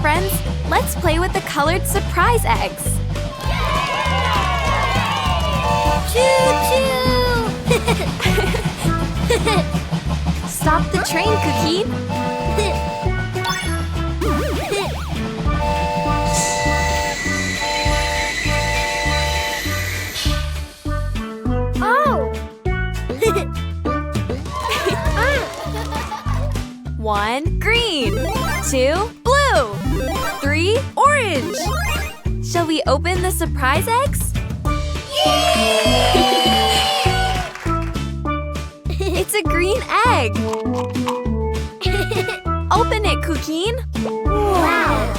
friends, let's play with the colored surprise eggs. Choo-choo! Stop the train, Cuquin. Oh! 1, green. 2, blue. 3, orange. Shall we open the surprise eggs? It's a green egg. Open it, Cuquin. Wow!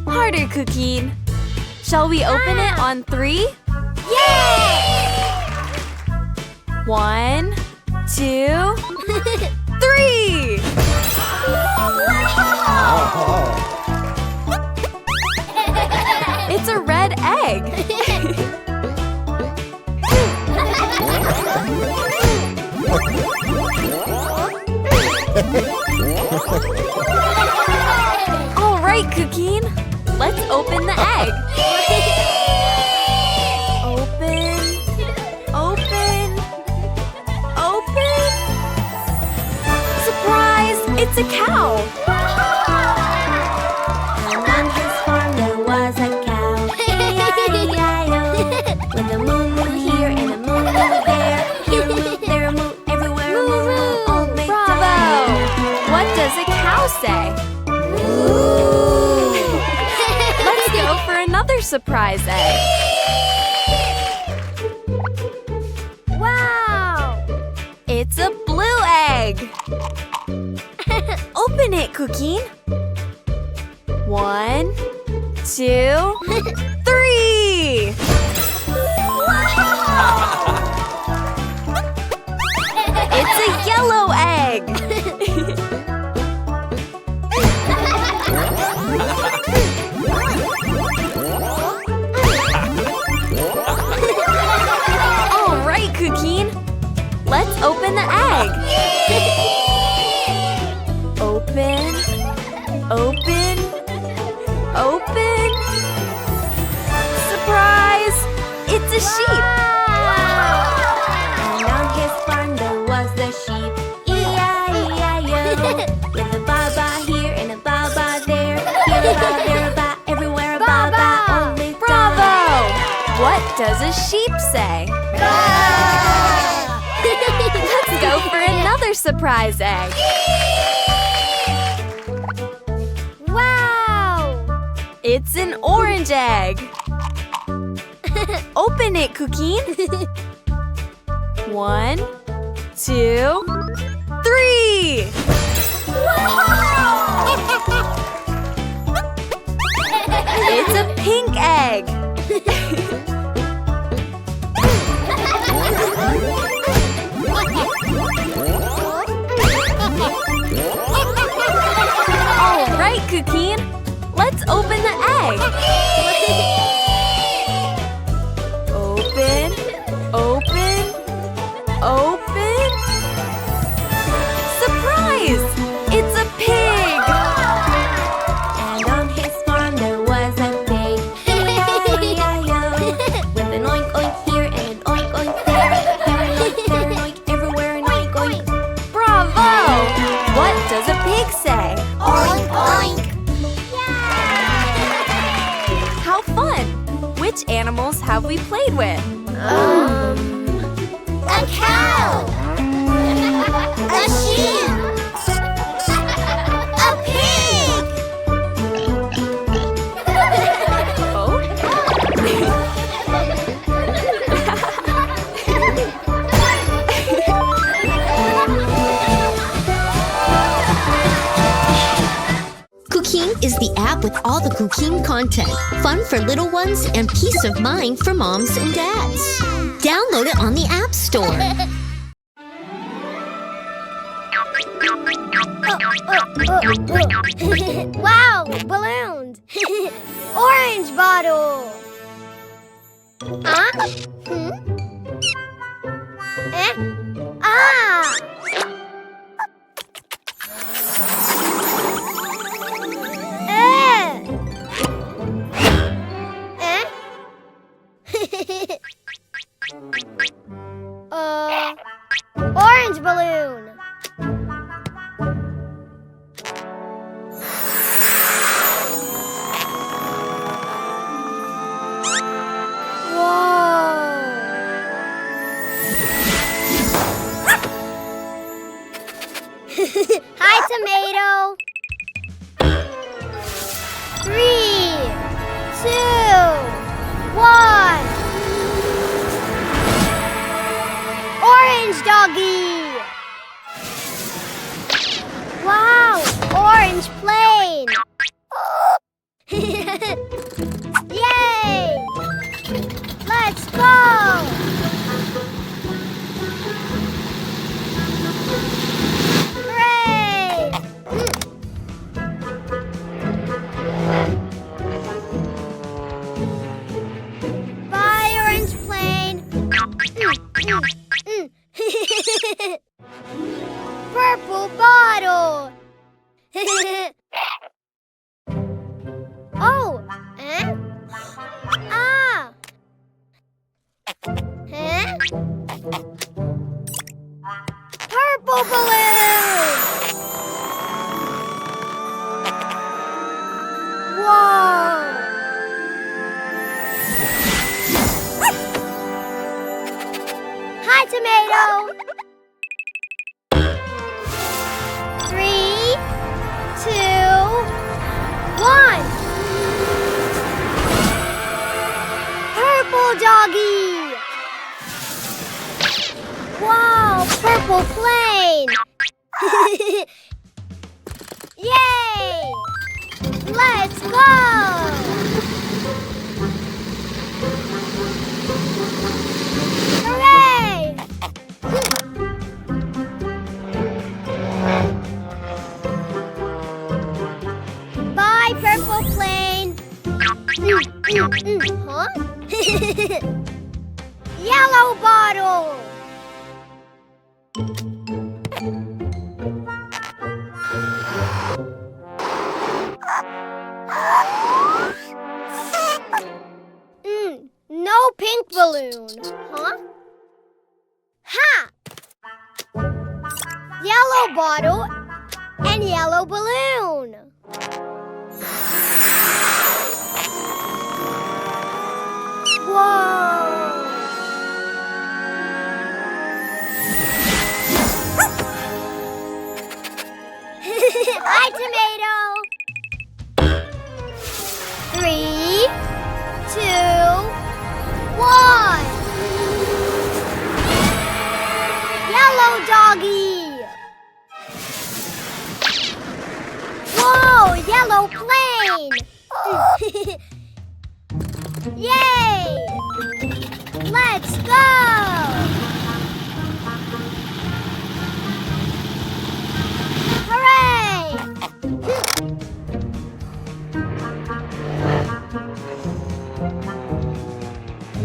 Harder, Cuquin. Shall we open it on 3? Yay! 1, 2, 3! It's a red egg. All right, Cuquin. Let's open the egg. Open. Open. Open. Surprise! It's a cow. And on his farm there was a cow. E-I-E-I-O. With a moo moo here and a moo moo there. Here a moo, there a moo, everywhere a moo moo. All made Bravo! What does a cow say? Let's go for another surprise egg. Wow! It's a blue egg. Open it, Cuquin. 1, 2, 3. It's a yellow egg. All right, Cuquin. Let's open the egg. Open. Open. Open. Surprise! It's a sheep. And on his farm there was the sheep. E-I-E-I-O. With a ba-ba here and a ba-ba there. Here a ba, there a ba, everywhere a ba-ba. Only Bravo! What does a sheep say? Let's go for another surprise egg. Wow! It's an orange egg. Open it, Cuquin. 1, 2, 3. It's a pink egg. All right, Cuquin. Let's open the egg. Open, open, open. Surprise! It's a pig. And on his farm there was a pig. E-I-E-I-O. With an oink oink here and an oink oink there. Here an oink, there an oink, everywhere an oink oink. Bravo! What does a pig say? Oink oink! How fun! Which animals have we played with? A cow! A sheep! A pig! Oh? Cuquin is the app with all the Cuquin content, fun for little ones, and peace of mind for moms and dads. Download it on the App Store. Wow, balloons! Orange bottle! Huh? Hmm? Bye, orange plane. Purple bottle. Oh, eh? Ah. Huh? Purple balloon. Whoa. Hi, tomato. 3, 2, 1. Purple doggy. Wow, purple plane. Yay! Let's go. Hooray! Bye, purple plane. Huh? Yellow bottle. No pink balloon. Huh? Ha! Yellow bottle and yellow balloon. Whoa! Hi, tomato. 3, 2, 1. Yellow doggy. Whoa, yellow plane. Yay! Let's go. Hooray!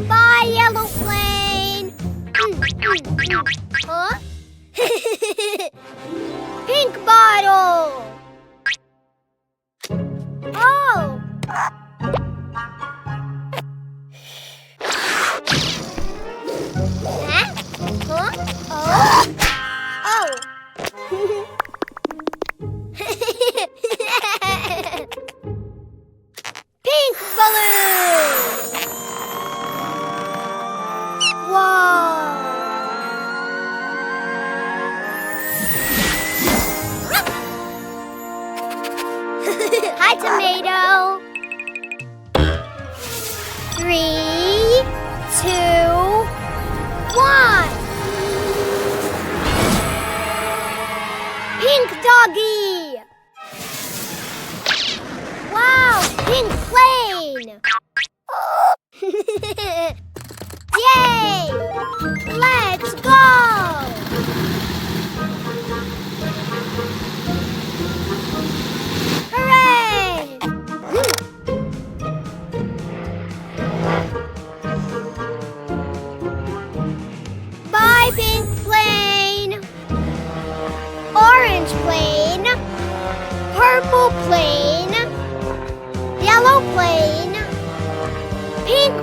Bye, yellow plane. Huh? Pink bottle. Oh. Huh? Huh? Oh. Oh. Pink balloon. Whoa! Hi, tomato. 3, 2, 1. Pink doggy. Wow, pink plane. Yay! Let's go! Hooray! Bye, pink plane. Orange plane. Purple plane. Yellow plane. Pink